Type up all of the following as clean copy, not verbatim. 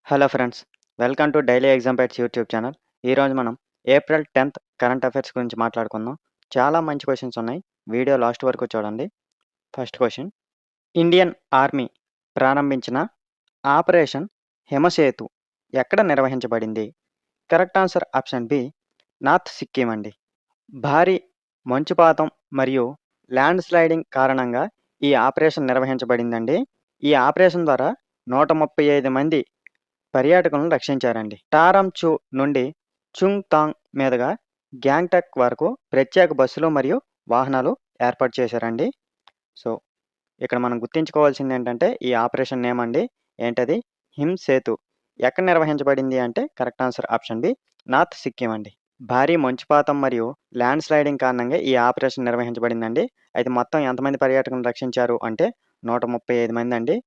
Hello friends, welcome to daily exam batch YouTube channel. ఈరోజు మనం April 10th current affairs గురించి మాట్లాడుకుందాం. చాలా మంచి క్వశ్చన్స్ ఉన్నాయి. వీడియో లాస్ట్ వరకు చూడండి. ఫస్ట్ క్వశ్చన్: ఇండియన్ ఆర్మీ ప్రారంభించిన ఆపరేషన్ హిమసేతు ఎక్కడ నిర్వహించబడింది? Correct answer option B, north Sikkim అండి. భారీ మంచుపాతం మరియు ల్యాండ్ స్లైడింగ్ కారణంగా ఈ ఆపరేషన్ నిర్వహించబడిందండి. ఈ ఆపరేషన్ ద్వారా 135 మంది పర్యాటకులను రక్షించారండి. టారంచు నుండి చుంగ్ తాంగ్ మీదుగా గ్యాంగ్టక్ వరకు ప్రత్యేక బస్సులు మరియు వాహనాలు ఏర్పాటు చేశారండి. సో, ఇక్కడ మనం గుర్తుంచుకోవాల్సింది ఏంటంటే ఈ ఆపరేషన్ నేమ్ అండి. ఏంటది? హిమ్ సేతు. ఎక్కడ నిర్వహించబడింది అంటే correct answer option B, north Sikkim అండి. భారీ మంచుపాతం మరియు ల్యాండ్ స్లైడింగ్ కారణంగా ఈ ఆపరేషన్ నిర్వహించబడిందండి. అయితే మొత్తం ఎంతమంది పర్యాటకులను రక్షించారు అంటే 135 మంది అండి.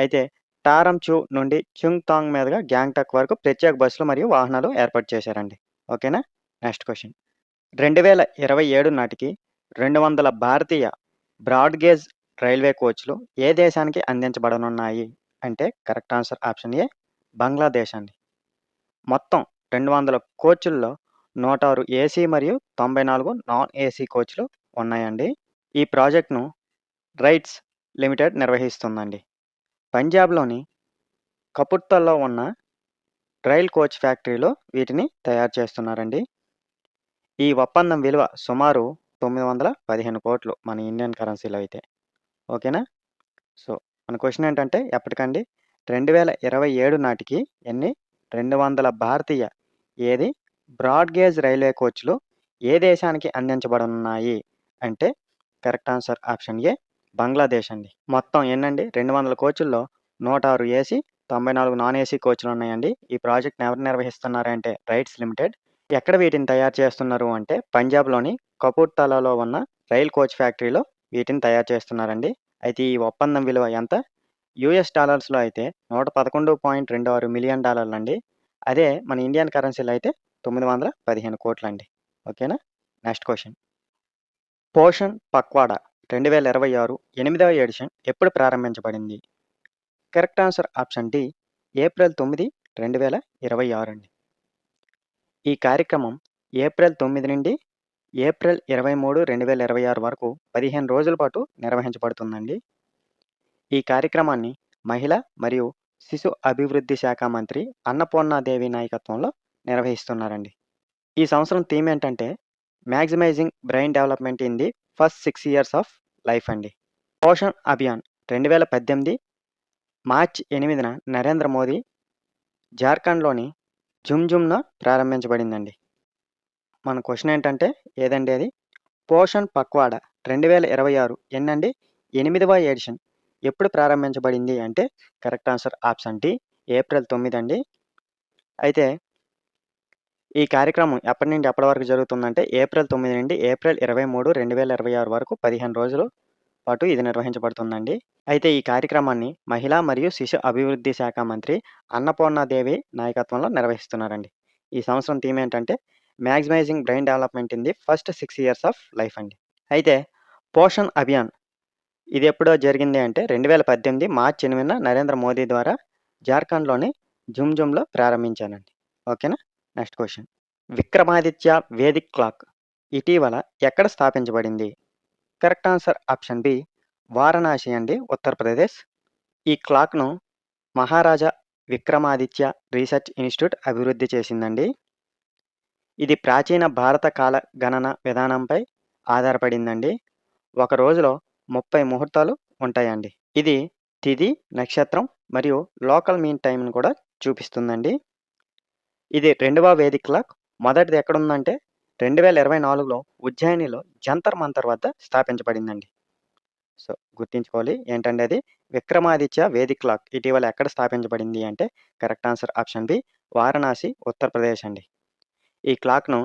అయితే టారంచు నుండి చుంగ్ తాంగ్ మీదుగా గ్యాంగ్టక్ వరకు ప్రత్యేక బస్సులు మరియు వాహనాలు ఏర్పాటు చేశారండి. ఓకేనా? నెక్స్ట్ క్వశ్చన్: 2027 నాటికి 200 భారతీయ బ్రాడ్ గేజ్ రైల్వే కోచ్లు ఏ దేశానికి అందించబడనున్నాయి అంటే కరెక్ట్ ఆన్సర్ ఆప్షన్ ఏ, బంగ్లాదేశ్ అండి. మొత్తం 200 కోచ్ల్లో 106 ఏసీ మరియు 94 నాన్ ఏసీ కోచ్లు ఉన్నాయండి. ఈ ప్రాజెక్ట్ను రైట్స్ లిమిటెడ్ నిర్వహిస్తుందండి. పంజాబ్లోని కపుర్తల్లో ఉన్న రైల్ కోచ్ ఫ్యాక్టరీలో వీటిని తయారు చేస్తున్నారండి. ఈ ఒప్పందం విలువ సుమారు 915 కోట్లు మన ఇండియన్ కరెన్సీలో అయితే. ఓకేనా? సో, మన క్వశ్చన్ ఏంటంటే ఎప్పటికండి? 2027 నాటికి 200 భారతీయ ఏది బ్రాడ్ గేజ్ రైల్వే కోచ్లు ఏ దేశానికి అందించబడనున్నాయి అంటే కరెక్ట్ ఆన్సర్ ఆప్షన్ ఏ, బంగ్లాదేశ్ అండి. మొత్తం ఎన్నండి? 200 కోచ్ల్లో 106 ఏసీ, 94 నాన్ ఏసీ కోచ్లు ఉన్నాయండి. ఈ ప్రాజెక్ట్ని ఎవరు నిర్వహిస్తున్నారంటే రైట్స్ లిమిటెడ్. ఎక్కడ వీటిని తయారు చేస్తున్నారు అంటే పంజాబ్లోని కపూర్తాలాలో ఉన్న రైల్ కోచ్ ఫ్యాక్టరీలో వీటిని తయారు చేస్తున్నారండి. అయితే ఈ ఒప్పందం విలువ ఎంత? యూఎస్ డాలర్స్లో అయితే $111.26 మిలియన్ అండి. అదే మన ఇండియన్ కరెన్సీలో అయితే 915 కోట్లండి. ఓకేనా? నెక్స్ట్ క్వశ్చన్: పోషణ్ పక్వాడా 2026 8వ ఎడిషన్ ఎప్పుడు ప్రారంభించబడింది? Correct answer option D, April 9, 2026 అండి. ఈ కార్యక్రమం ఏప్రిల్ 9 నుండి ఏప్రిల్ 23, 2026 వరకు 15 రోజుల పాటు నిర్వహించబడుతుందండి. ఈ కార్యక్రమాన్ని మహిళా మరియు శిశు అభివృద్ధి శాఖ మంత్రి అన్నపూర్ణాదేవి నాయకత్వంలో నిర్వహిస్తున్నారండి. ఈ సంవత్సరం థీమ్ ఏంటంటే maximising brain development in the first 6 years of life అండి. పోషణ్ అభియాన్ 2018 మార్చి 8న నరేంద్ర మోదీ జార్ఖండ్లోని జుమ్జుమ్న ప్రారంభించబడిందండి. మన క్వశ్చన్ ఏంటంటే ఏదండి అది? పోషణ్ పక్వాడా 2026 ఎన్నండి? 8వ ఎడిషన్ ఎప్పుడు ప్రారంభించబడింది అంటే correct answer option D, April 9 అండి. అయితే ఈ కార్యక్రమం ఎప్పటి నుండి ఎప్పటి వరకు జరుగుతుందంటే ఏప్రిల్ 9 నుండి ఏప్రిల్ 23, 2026 వరకు 15 రోజుల పాటు ఇది నిర్వహించబడుతుందండి. అయితే ఈ కార్యక్రమాన్ని మహిళా మరియు శిశు అభివృద్ధి శాఖ మంత్రి అన్నపూర్ణాదేవి నాయకత్వంలో నిర్వహిస్తున్నారండి. ఈ సంవత్సరం థీమ్ ఏంటంటే maximising brain development in the first 6 years of life అండి. అయితే పోషణ్ అభియాన్ ఇది ఎప్పుడో జరిగింది అంటే 2018 మార్చి 8న నరేంద్ర మోదీ ద్వారా జార్ఖండ్లోని జుమ్జుమ్లో ప్రారంభించానండి. ఓకేనా? Next question: Vikramaditya Vedic clock ఇటీవల ఎక్కడ స్థాపించబడింది? Correct answer option B, Varanasi అండి, ఉత్తరప్రదేశ్. ఈ క్లాక్ను మహారాజా విక్రమాదిత్య రీసెర్చ్ ఇన్స్టిట్యూట్ అభివృద్ధి చేసిందండి. ఇది ప్రాచీన భారత కాల గణన విధానంపై ఆధారపడిందండి. ఒక రోజులో 30 ముహూర్తాలు ఉంటాయండి. ఇది తిథి, నక్షత్రం మరియు లోకల్ మీన్ టైంను కూడా చూపిస్తుందండి. ఇది 2వ వేదిక్ క్లాక్. మొదటిది ఎక్కడుందంటే 2024లో ఉజ్జయినిలో జంతర్ మంతర్ వద్ద స్థాపించబడిందండి. సో, గుర్తుంచుకోవాలి ఏంటంటే అది విక్రమాదిత్య వేదిక్ క్లాక్ ఇటీవల ఎక్కడ స్థాపించబడింది అంటే correct answer option B, Varanasi, Uttar Pradesh అండి. ఈ క్లాక్ను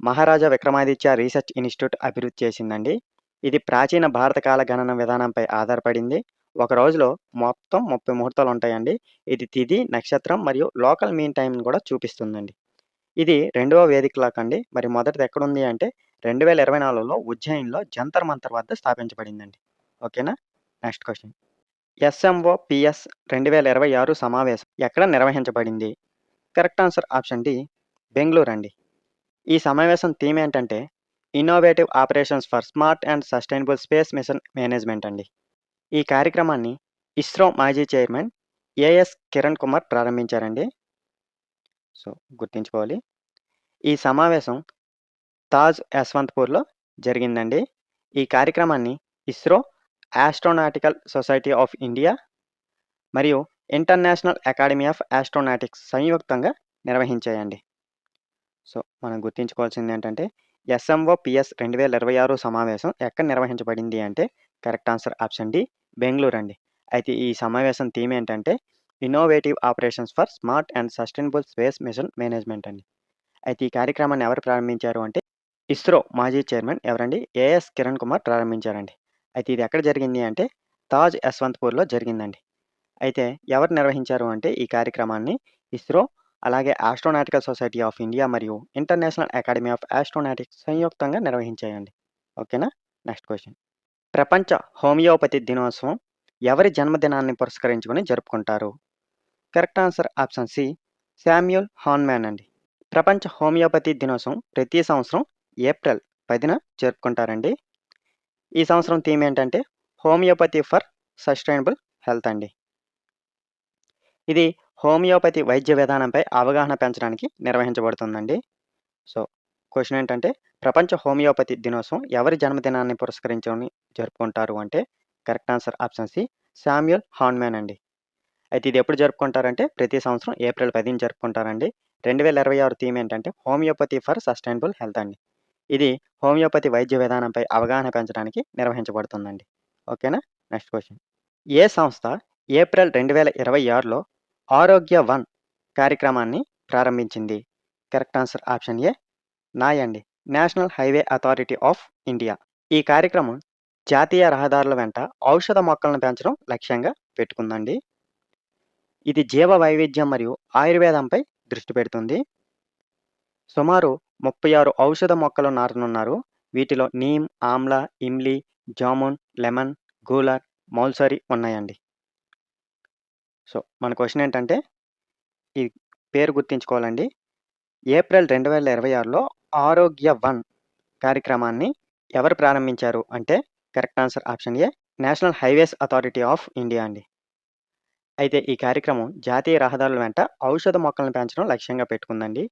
మహారాజా విక్రమాదిత్య రీసెర్చ్ ఇన్స్టిట్యూట్ అభివృద్ధి చేసిందండి. ఇది ప్రాచీన భారత కాల గణన విధానంపై ఆధారపడింది. ఒక రోజులో మొత్తం 30 ముహూర్తాలు ఉంటాయండి. ఇది తిథి, నక్షత్రం మరియు లోకల్ మీన్ టైంను కూడా చూపిస్తుందండి. ఇది 2వ వేదిక్ క్లాక్ అండి. మరి మొదటిది ఎక్కడుంది అంటే 2024లో ఉజ్జయిన్లో జంతర్ మంతర్ వద్ద స్థాపించబడిందండి. ఓకేనా? నెక్స్ట్ క్వశ్చన్: ఎస్ఎంఓపిఎస్ 2026 సమావేశం ఎక్కడ నిర్వహించబడింది? Correct answer option D Bengaluru అండి. ఈ సమావేశం థీమ్ ఏంటంటే innovative operations for smart and sustainable space mission management అండి. ఈ కార్యక్రమాన్ని ఇస్రో మాజీ చైర్మన్ ఏఎస్ కిరణ్ కుమార్ ప్రారంభించారండి. సో గుర్తుంచుకోవాలి. ఈ సమావేశం తాజ్ యశ్వంత్పూర్లో జరిగిందండి. ఈ కార్యక్రమాన్ని ISRO, astronautical society of India మరియు ఇంటర్నేషనల్ అకాడమీ ఆఫ్ ఆస్ట్రోనాటిక్స్ సంయుక్తంగా నిర్వహించాయండి. సో మనం గుర్తుంచుకోవాల్సింది ఏంటంటే ఎస్ఎంఓపిఎస్ 2026 సమావేశం ఎక్కడ నిర్వహించబడింది అంటే correct answer option D Bengaluru అండి. అయితే ఈ సమావేశం థీమ్ ఏంటంటే innovative operations for smart and sustainable space mission management అండి. అయితే ఈ కార్యక్రమాన్ని ఎవరు ప్రారంభించారు అంటే ఇస్రో మాజీ చైర్మన్ ఎవరండి ఏఎస్ కిరణ్ కుమార్ ప్రారంభించారండి. అయితే ఇది ఎక్కడ జరిగింది అంటే తాజ్ యశ్వంత్పూర్లో జరిగిందండి. అయితే ఎవరు నిర్వహించారు అంటే ఈ కార్యక్రమాన్ని ఇస్రో, అలాగే ఆస్ట్రోనాటికల్ సొసైటీ ఆఫ్ ఇండియా మరియు ఇంటర్నేషనల్ అకాడమీ ఆఫ్ ఆస్ట్రోనాటిక్స్ సంయుక్తంగా నిర్వహించాయండి. ఓకేనా? Next question. ప్రపంచ హోమియోపతి దినోత్సవం ఎవరి జన్మదినాన్ని పురస్కరించుకొని జరుపుకుంటారు? Correct answer option C Samuel Hahnemann అండి. ప్రపంచ హోమియోపతి దినోత్సవం ప్రతి సంవత్సరం ఏప్రిల్ 10న జరుపుకుంటారండి. ఈ సంవత్సరం థీమ్ ఏంటంటే హోమియోపతి ఫర్ సస్టైనబుల్ హెల్త్ అండి. ఇది హోమియోపతి వైద్య విధానంపై అవగాహన పెంచడానికి నిర్వహించబడుతుందండి. సో క్వశ్చన్ ఏంటంటే ప్రపంచ హోమియోపతి దినోత్సవం ఎవరి జన్మదినాన్ని పురస్కరించుకొని జరుపుకుంటారు అంటే correct answer option C Samuel Hahnemann అండి. అయితే ఇది ఎప్పుడు జరుపుకుంటారంటే ప్రతి సంవత్సరం ఏప్రిల్ 10న జరుపుకుంటారండి. 2026 థీమ్ ఏంటంటే హోమియోపతి ఫర్ సస్టైనబుల్ హెల్త్ అండి. ఇది హోమియోపతి వైద్య విధానంపై అవగాహన పెంచడానికి నిర్వహించబడుతుందండి. ఓకేనా? Next question. ఏ సంస్థ ఏప్రిల్ 2026లో ఆరోగ్య వన్ కార్యక్రమాన్ని ప్రారంభించింది? కరెక్ట్ ఆన్సర్ ఆప్షన్ ఏ నాయ్ అండి. National highway authority of India. ఈ కార్యక్రమం జాతీయ రహదారుల వెంట ఔషధ మొక్కలను పెంచడం లక్ష్యంగా పెట్టుకుందండి. ఇది జీవ వైవిధ్యం మరియు ఆయుర్వేదంపై దృష్టి పెడుతుంది. సుమారు 36 ఔషధ మొక్కలు నాటనున్నారు. వీటిలో నీమ్, ఆమ్లా, ఇమ్లీ, జామున్, లెమన్, గూలర్, మౌల్సరీ ఉన్నాయండి. సో మన క్వశ్చన్ ఏంటంటే ఈ పేరు గుర్తుంచుకోవాలండి. ఏప్రిల్ 2026లో ఆరోగ్య వన్ కార్యక్రమాన్ని ఎవరు ప్రారంభించారు అంటే correct answer option A national highways authority of India అండి. అయితే ఈ కార్యక్రమం జాతీయ రహదారుల వెంట ఔషధ మొక్కలను పెంచడం లక్ష్యంగా పెట్టుకుందండి.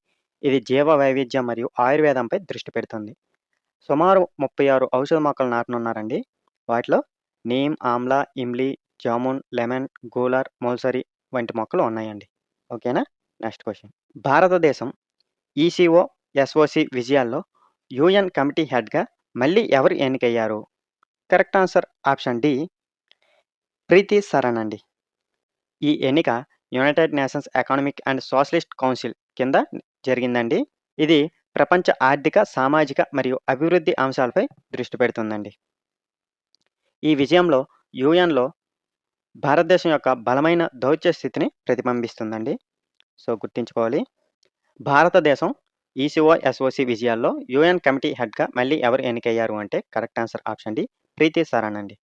ఇది జీవ వైవిధ్యం మరియు ఆయుర్వేదంపై దృష్టి పెడుతుంది. సుమారు 36 ఔషధ మొక్కలు నాటనున్నారండి. వాటిలో నీమ్, ఆమ్లా, ఇమ్లీ, జామున్, లెమన్, గూలర్, మౌల్సరీ వంటి మొక్కలు ఉన్నాయండి. ఓకేనా? Next question. భారతదేశం ఈసీఓ, ఎస్ఓసి విజయాల్లో యూఎన్ కమిటీ హెడ్గా మళ్ళీ ఎవరు ఎన్నికయ్యారు? కరెక్ట్ ఆన్సర్ ఆప్షన్ డి ప్రీతి సరణ్ అండి. ఈ ఎన్నిక United nations economic and socialist council కింద జరిగిందండి. ఇది ప్రపంచ ఆర్థిక, సామాజిక మరియు అభివృద్ధి అంశాలపై దృష్టి పెడుతుందండి. ఈ విజయంలో యూఎన్లో భారతదేశం యొక్క బలమైన దౌత్య స్థితిని ప్రతిబింబిస్తుందండి. సో గుర్తుంచుకోవాలి. భారతదేశం ఈసీఓ, ఎస్ఓసి విజయాల్లో యూఎన్ కమిటీ హెడ్గా మళ్ళీ ఎవరు ఎన్నికయ్యారు అంటే కరెక్ట్ ఆన్సర్ ఆప్షన్ డి ప్రీతి సరణ్ అండి.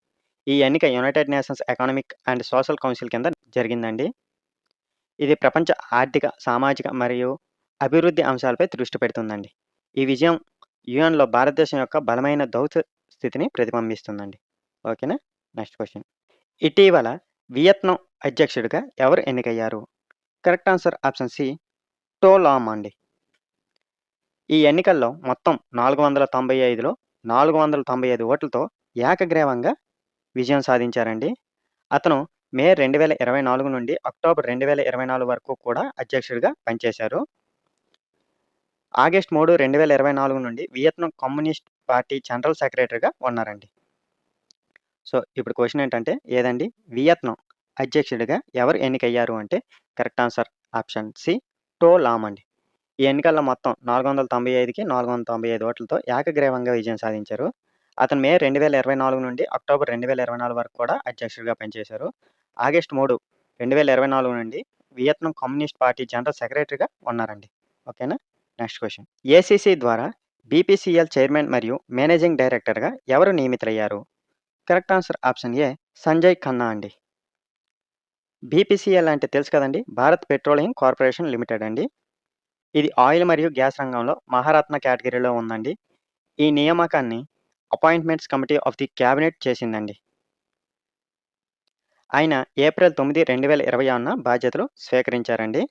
ఈ ఎన్నిక United nations economic and social council కింద జరిగిందండి. ఇది ప్రపంచ ఆర్థిక, సామాజిక మరియు అభివృద్ధి అంశాలపై దృష్టి పెడుతుందండి. ఈ విజయం యూఎన్లో భారతదేశం యొక్క బలమైన దౌత్య స్థితిని ప్రతిబింబిస్తుందండి. ఓకేనా? Next question. ఇటీవల వియత్నాం అధ్యక్షుడిగా ఎవరు ఎన్నికయ్యారు? Correct answer option C To Lam అండి. ఈ ఎన్నికల్లో మొత్తం 495లో 495 ఓట్లతో ఏకగ్రీవంగా విజయం సాధించారండి. అతను మే 2024 నుండి అక్టోబర్ 2024 వరకు కూడా అధ్యక్షుడిగా పనిచేశారు. ఆగస్టు 3, 2024 నుండి వియత్నాం కమ్యూనిస్ట్ పార్టీ జనరల్ సెక్రటరీగా ఉన్నారండి. సో ఇప్పుడు క్వశ్చన్ ఏంటంటే ఏదండి వియత్నాం అధ్యక్షుడిగా ఎవరు ఎన్నికయ్యారు అంటే correct answer option C To Lam అండి. ఈ ఎన్నికల్లో మొత్తం 495కి 495 ఓట్లతో ఏకగ్రీవంగా విజయం సాధించారు. అతను మే 2024 నుండి అక్టోబర్ 2024 వరకు కూడా అధ్యక్షుడిగా పనిచేశారు. ఆగస్టు 3, 2024 నుండి వియత్నాం కమ్యూనిస్ట్ పార్టీ జనరల్ సెక్రటరీగా ఉన్నారండి. ఓకేనా? Next question. ఏసీసీ ద్వారా బీపీసీఎల్ చైర్మన్ మరియు మేనేజింగ్ డైరెక్టర్గా ఎవరు నియమితులయ్యారు? Correct answer option A Sanjay Khanna అండి. బీపీసీఎల్ అంటే తెలుసు కదండీ! భారత్ పెట్రోలియం కార్పొరేషన్ లిమిటెడ్ అండి. ఇది ఆయిల్ మరియు గ్యాస్ రంగంలో మహారత్న కేటగిరీలో ఉందండి. ఈ నియామకాన్ని appointments committee of the cabinet చేసిందండి. ఆయన ఏప్రిల్ 9, 2026న బాధ్యతలు స్వీకరించారండి.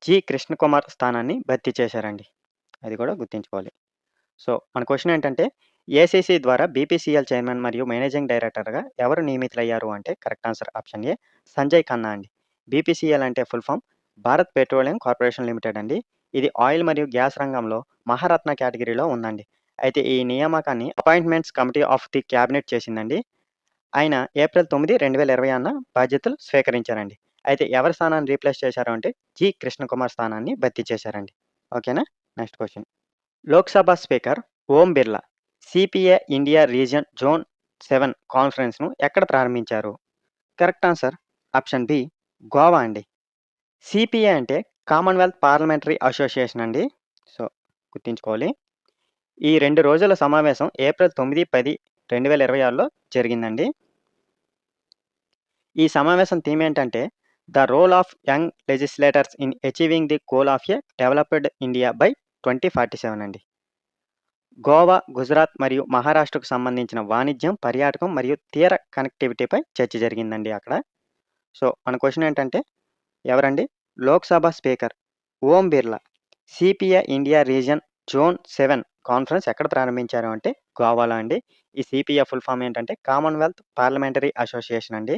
జి. కృష్ణకుమార్ స్థానాన్ని భర్తీ చేశారండి. అది కూడా గుర్తుంచుకోవాలి. సో, మన క్వెషన్ ఏంటంటే ఏసీసీ ద్వారా బీపీసీఎల్ చైర్మన్ మరియు మేనేజింగ్ డైరెక్టర్‌గా ఎవరు నియమితులయ్యారు అంటే correct answer option A Sanjay Khanna అండి. బీపీసీఎల్ అంటే full form Bharat petroleum corporation limited అండి. ఇది ఆయిల్ మరియు గ్యాస్ రంగంలో మహారత్న కేటగిరీలో ఉందండి. అయితే ఈ నియామకాన్ని appointments committee of the cabinet చేసిందండి. ఆయన ఏప్రిల్ 9, 2026న బాధ్యతలు స్వీకరించారండి. అయితే ఎవరి స్థానాన్ని రీప్లేస్ చేశారు అంటే జి. కృష్ణకుమార్ స్థానాన్ని భర్తీ చేశారండి. ఓకేనా? Next question. Lok Sabha speaker Om Birla CPA India region zone 7 కాన్ఫరెన్స్‌ను ఎక్కడ ప్రారంభించారు? Correct answer option B Goa అండి. సిపిఏ అంటే కామన్‌వెల్త్ పార్లమెంటరీ అసోసియేషన్ అండి. సో, గుర్తుంచుకోవాలి. ఈ 2 రోజుల సమావేశం ఏప్రిల్ 9, 10, 2026లో జరిగిందండి. ఈ సమావేశం థీమ్ ఏంటంటే the role of young legislators in achieving the goal of a developed India by 2047 అండి. గోవా, గుజరాత్ మరియు మహారాష్ట్రకు సంబంధించిన వాణిజ్యం, పర్యాటకం మరియు తీర కనెక్టివిటీపై చర్చ జరిగిందండి అక్కడ. సో, మన క్వెషన్ ఏంటంటే ఎవరండి? Lok Sabha speaker Om Birla CPA India region zone 7 conference ఎక్కడ ప్రారంభించారు అంటే గోవాలో అండి. ఈ సిపిఏ ఫుల్ ఫామ్ ఏంటంటే కామన్‌వెల్త్ పార్లమెంటరీ అసోసియేషన్ అండి.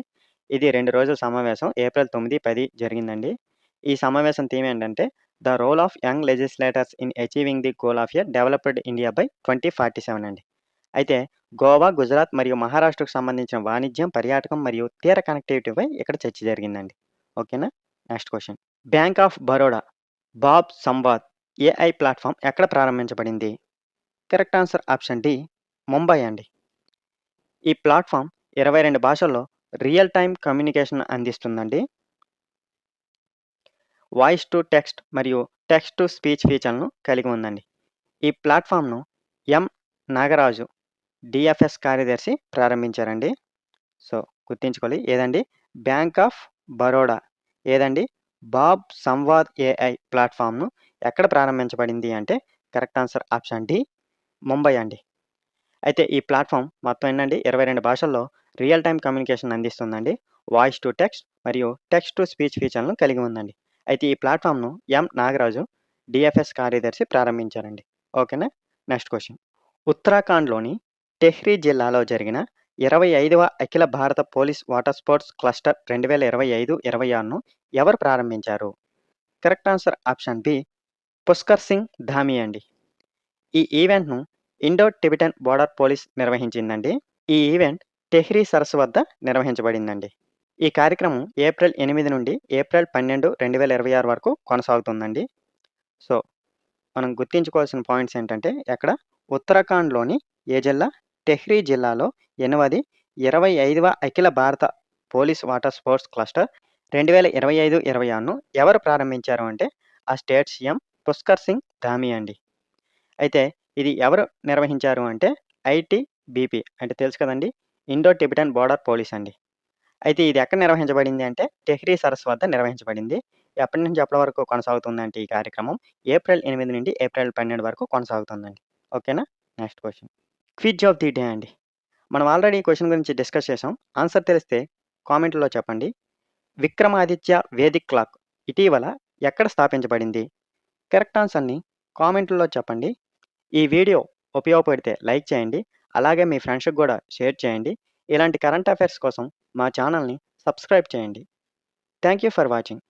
ఇది 2 రోజుల సమావేశం ఏప్రిల్ 9, 10 జరిగిందండి. ఈ సమావేశం థీమ్ ఏంటంటే the role of young legislators in achieving the goal of a developed India by 2047 అండి. అయితే గోవా, గుజరాత్ మరియు మహారాష్ట్రకు సంబంధించిన వాణిజ్యం, పర్యాటకం మరియు తీర కనెక్టివిటీపై ఇక్కడ చర్చ జరిగిందండి. ఓకేనా? Next question. Bank of Baroda bob Samvad AI platform ఎక్కడ ప్రారంభించబడింది? Correct answer option D Mumbai అండి. ఈ ప్లాట్‌ఫామ్ 22 భాషల్లో రియల్ టైమ్ కమ్యూనికేషన్ అందిస్తుందండి. వాయిస్ టు టెక్స్ట్ మరియు టెక్స్ట్ టు స్పీచ్ ఫీచర్‌లను కలిగి ఉందండి. ఈ ప్లాట్‌ఫామ్‌ను ఎం. నాగరాజు డిఎఫ్ఎస్ కార్యదర్శి ప్రారంభించారండి. సో, గుర్తుంచుకోవాలి. ఏదండి? బ్యాంక్ ఆఫ్ బరోడా ఏదండి? బాబ్ సంవాద్ ఏఐ ప్లాట్‌ఫామ్‌ను ఎక్కడ ప్రారంభించబడింది అంటే correct answer option D Mumbai అండి. అయితే ఈ ప్లాట్‌ఫామ్ మొత్తం ఏంటండి 22 భాషల్లో రియల్ టైమ్ కమ్యూనికేషన్ అందిస్తుందండి. వాయిస్ టు టెక్స్ట్ మరియు టెక్స్ట్ టు స్పీచ్ ఫీచర్‌లను కలిగి ఉందండి. అయితే ఈ ప్లాట్‌ఫామ్‌ను ఎం. నాగరాజు డిఎఫ్ఎస్ కార్యదర్శి ప్రారంభించారండి. ఓకేనా? Next question. ఉత్తరాఖండ్‌లోని టెహ్రీ జిల్లాలో జరిగిన 25వ అఖిల భారత పోలీస్ వాటర్ స్పోర్ట్స్ క్లస్టర్ 2025-26ను ఎవరు ప్రారంభించారు? Correct answer option B Pushkar Singh Dhami అండి. ఈ ఈవెంట్‌ను ఇండో టిబెటన్ బోర్డర్ పోలీస్ నిర్వహించిందండి. ఈ ఈవెంట్ టెహ్రీ సరస్సు వద్ద నిర్వహించబడిందండి. ఈ కార్యక్రమం ఏప్రిల్ 8 నుండి ఏప్రిల్ 12, 2026 వరకు కొనసాగుతుందండి. సో, మనం గుర్తుంచుకోవాల్సిన పాయింట్స్ ఏంటంటే ఎక్కడ ఉత్తరాఖండ్‌లోని ఏ జిల్లా? టెహ్రీ జిల్లాలో 25వ అఖిల భారత పోలీస్ వాటర్ స్పోర్ట్స్ క్లస్టర్ 2025-26ను ఎవరు ప్రారంభించారు అంటే ఆ స్టేట్ సీఎం పుష్కర్ సింగ్ ధామీ అండి. అయితే ఇది ఎవరు నిర్వహించారు అంటే ఐటీబీపీ అంటే తెలుసు కదండీ! ఇండో టిబెటన్ బోర్డర్ పోలీస్ అండి. అయితే ఇది ఎక్కడ నిర్వహించబడింది అంటే టెహ్రీ సరస్సు వద్ద నిర్వహించబడింది. ఎప్పటి నుంచి ఎప్పటి వరకు కొనసాగుతుందంటే ఈ కార్యక్రమం ఏప్రిల్ 8 నుండి ఏప్రిల్ 12 వరకు కొనసాగుతుందండి. ఓకేనా? Next question. Quiz of the day అండి. మనం ఆల్రెడీ ఈ క్వెషన్ గురించి డిస్కస్ చేసాం. ఆన్సర్ తెలిస్తే కామెంట్‌లో చెప్పండి. విక్రమాదిత్య వేదిక్ క్లాక్ ఇటీవల ఎక్కడ స్థాపించబడింది? కరెక్ట్ ఆన్సర్‌ని కామెంట్‌లో చెప్పండి. ఈ వీడియో ఉపయోగపడితే లైక్ చేయండి. అలాగే మీ ఫ్రెండ్స్‌కి గూడా షేర్ చేయండి. ఇలాంటి కరెంట్ అఫైర్స్ కోసం మా ఛానల్‌ని సబ్స్క్రైబ్ చేయండి. Thank you for watching.